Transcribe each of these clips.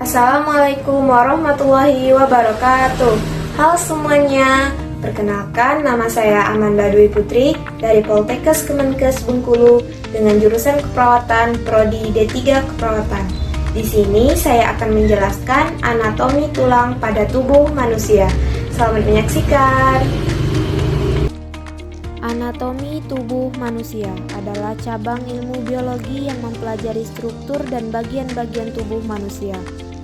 Assalamualaikum warahmatullahi wabarakatuh. Halo semuanya, perkenalkan nama saya Amanda Dwi Putri dari Poltekkes Kemenkes Bengkulu dengan jurusan Keperawatan Prodi D3 Keperawatan. Di sini saya akan menjelaskan anatomi tulang pada tubuh manusia. Selamat menyaksikan. Anatomi tubuh manusia adalah cabang ilmu biologi yang mempelajari struktur dan bagian-bagian tubuh manusia,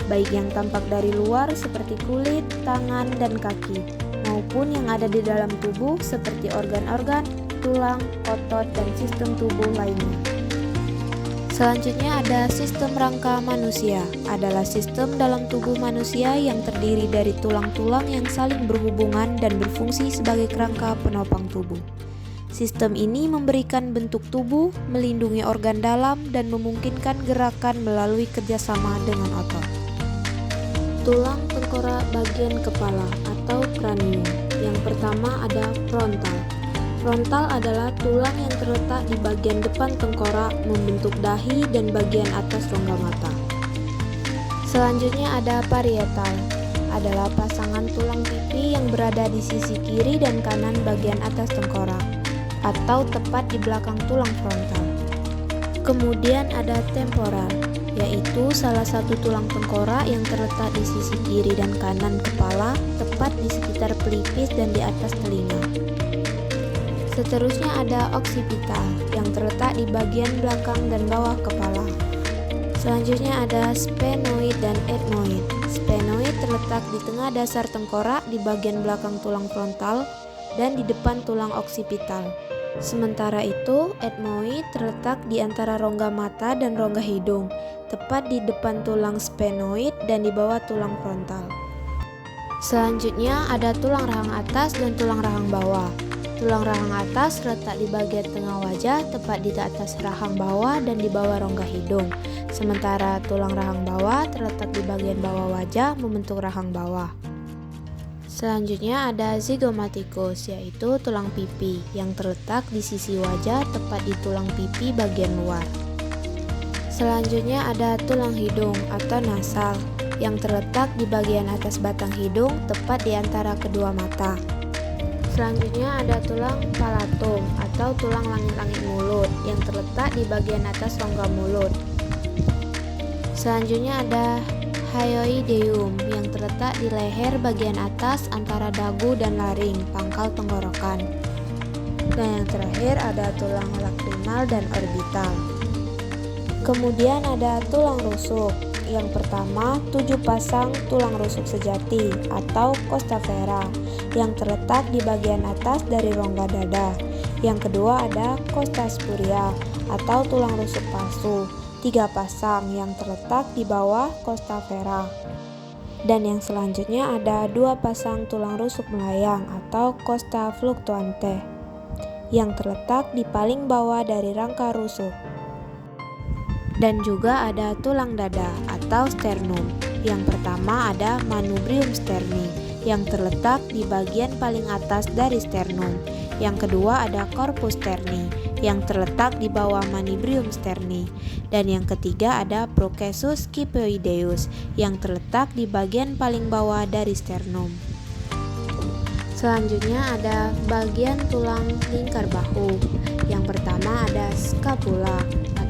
baik yang tampak dari luar seperti kulit, tangan, dan kaki, maupun yang ada di dalam tubuh seperti organ-organ, tulang, otot, dan sistem tubuh lainnya. Selanjutnya ada sistem rangka manusia, adalah sistem dalam tubuh manusia yang terdiri dari tulang-tulang yang saling berhubungan dan berfungsi sebagai kerangka penopang tubuh. Sistem ini memberikan bentuk tubuh, melindungi organ dalam, dan memungkinkan gerakan melalui kerjasama dengan otot. Tulang tengkorak bagian kepala atau kranium. Yang pertama ada frontal. Frontal adalah tulang yang terletak di bagian depan tengkorak membentuk dahi dan bagian atas rongga mata. Selanjutnya ada parietal. Adalah pasangan tulang pipi yang berada di sisi kiri dan kanan bagian atas tengkorak, atau tepat di belakang tulang frontal. Kemudian ada temporal, yaitu salah satu tulang tengkorak yang terletak di sisi kiri dan kanan kepala, tepat di sekitar pelipis dan di atas telinga. Seterusnya ada occipital, yang terletak di bagian belakang dan bawah kepala. Selanjutnya ada sphenoid dan ethmoid. Sphenoid terletak di tengah dasar tengkorak di bagian belakang tulang frontal dan di depan tulang occipital. Sementara itu, ethmoid terletak di antara rongga mata dan rongga hidung, tepat di depan tulang sphenoid dan di bawah tulang frontal. Selanjutnya ada tulang rahang atas dan tulang rahang bawah. Tulang rahang atas terletak di bagian tengah wajah, tepat di atas rahang bawah dan di bawah rongga hidung. Sementara tulang rahang bawah terletak di bagian bawah wajah membentuk rahang bawah. Selanjutnya ada zygomaticus, yaitu tulang pipi yang terletak di sisi wajah tepat di tulang pipi bagian luar. Selanjutnya ada tulang hidung atau nasal yang terletak di bagian atas batang hidung tepat di antara kedua mata. Selanjutnya ada tulang palatum atau tulang langit-langit mulut yang terletak di bagian atas rongga mulut. Selanjutnya ada hyoideum yang terletak di leher bagian atas antara dagu dan laring, pangkal tenggorokan. Dan yang terakhir ada tulang lakrimal dan orbital. Kemudian ada tulang rusuk. Yang pertama, 7 pasang tulang rusuk sejati atau costa vera yang terletak di bagian atas dari rongga dada. Yang kedua ada costa spuria atau tulang rusuk palsu, 3 pasang yang terletak di bawah costa vera. Dan yang selanjutnya ada 2 pasang tulang rusuk melayang atau costa fluctuante yang terletak di paling bawah dari rangka rusuk. Dan juga ada tulang dada atau sternum. Yang pertama ada manubrium sterni yang terletak di bagian paling atas dari sternum. Yang kedua ada corpus sterni yang terletak di bawah manubrium sterni. Dan yang ketiga ada procesus kyphoideus yang terletak di bagian paling bawah dari sternum. Selanjutnya ada bagian tulang lingkar bahu. Yang pertama ada scapula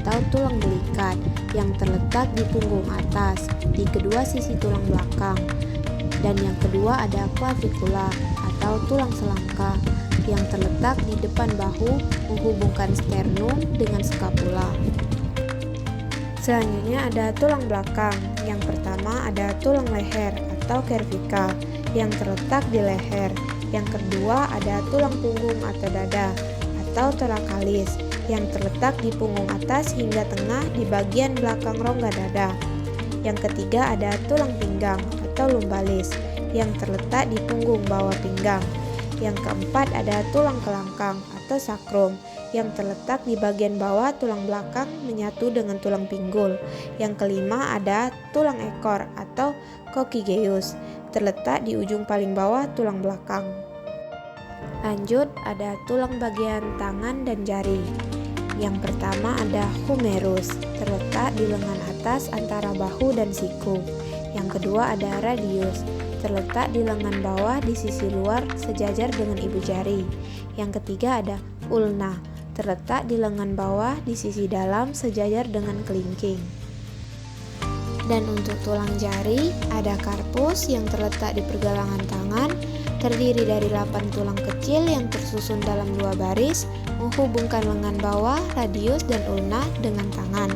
atau tulang belikat yang terletak di punggung atas di kedua sisi tulang belakang. Dan yang kedua ada clavicula atau tulang selangka yang terletak di depan bahu menghubungkan sternum dengan scapula. Selanjutnya ada tulang belakang. Yang pertama ada tulang leher atau cervical yang terletak di leher. Yang kedua ada tulang punggung atau dada atau thoracalis yang terletak di punggung atas hingga tengah di bagian belakang rongga dada. Yang ketiga ada tulang pinggang atau lumbalis yang terletak di punggung bawah pinggang. Yang keempat ada tulang kelangkang atau sakrum yang terletak di bagian bawah tulang belakang menyatu dengan tulang pinggul. Yang kelima ada tulang ekor atau coccygeus terletak di ujung paling bawah tulang belakang. Lanjut ada tulang bagian tangan dan jari. Yang pertama ada humerus, terletak di lengan atas antara bahu dan siku. Yang kedua ada radius, terletak di lengan bawah di sisi luar sejajar dengan ibu jari. Yang ketiga ada ulna, terletak di lengan bawah di sisi dalam sejajar dengan kelingking. Dan untuk tulang jari, ada karpus yang terletak di pergelangan tangan, terdiri dari 8 tulang kecil yang tersusun dalam 2 baris, menghubungkan lengan bawah, radius, dan ulna dengan tangan.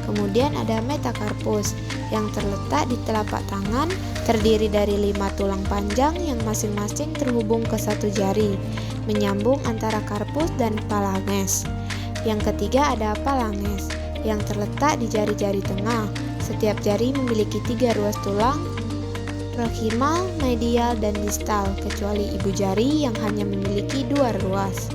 Kemudian ada metakarpus yang terletak di telapak tangan, terdiri dari 5 tulang panjang yang masing-masing terhubung ke 1 jari, menyambung antara karpus dan phalanges. Yang ketiga ada phalanges yang terletak di jari-jari tengah. Setiap jari memiliki 3 ruas tulang, proximal, medial, dan distal, kecuali ibu jari yang hanya memiliki 2 ruas.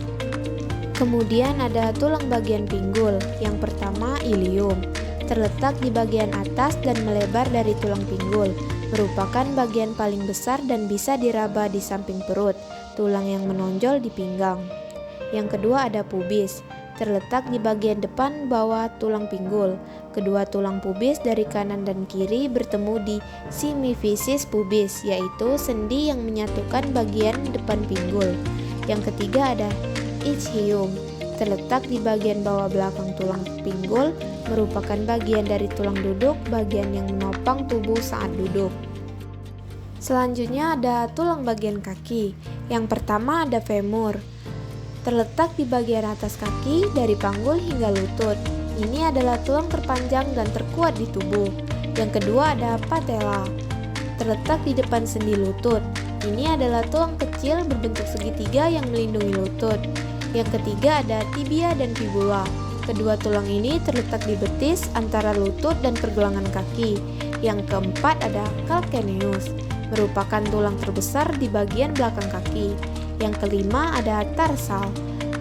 Kemudian ada tulang bagian pinggul. Yang pertama ilium, terletak di bagian atas dan melebar dari tulang pinggul, merupakan bagian paling besar dan bisa diraba di samping perut, tulang yang menonjol di pinggang. Yang kedua ada pubis, terletak di bagian depan bawah tulang pinggul. Kedua tulang pubis dari kanan dan kiri bertemu di simifisis pubis, yaitu sendi yang menyatukan bagian depan pinggul. Yang ketiga ada ischium, terletak di bagian bawah belakang tulang pinggul, merupakan bagian dari tulang duduk, bagian yang menopang tubuh saat duduk. Selanjutnya ada tulang bagian kaki. Yang pertama ada femur, terletak di bagian atas kaki dari panggul hingga lutut. Ini adalah tulang terpanjang dan terkuat di tubuh. Yang kedua ada patella, terletak di depan sendi lutut. Ini adalah tulang kecil berbentuk segitiga yang melindungi lutut. Yang ketiga ada tibia dan fibula. Kedua tulang ini terletak di betis antara lutut dan pergelangan kaki. Yang keempat ada calcaneus, merupakan tulang terbesar di bagian belakang kaki. Yang kelima ada tarsal,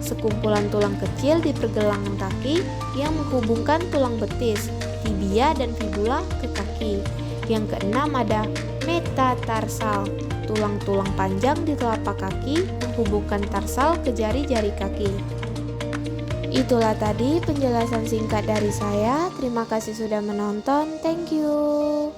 sekumpulan tulang kecil di pergelangan kaki yang menghubungkan tulang betis, tibia, dan fibula ke kaki. Yang keenam ada metatarsal, tulang-tulang panjang di telapak kaki menghubungkan tarsal ke jari-jari kaki. Itulah tadi penjelasan singkat dari saya. Terima kasih sudah menonton. Thank you.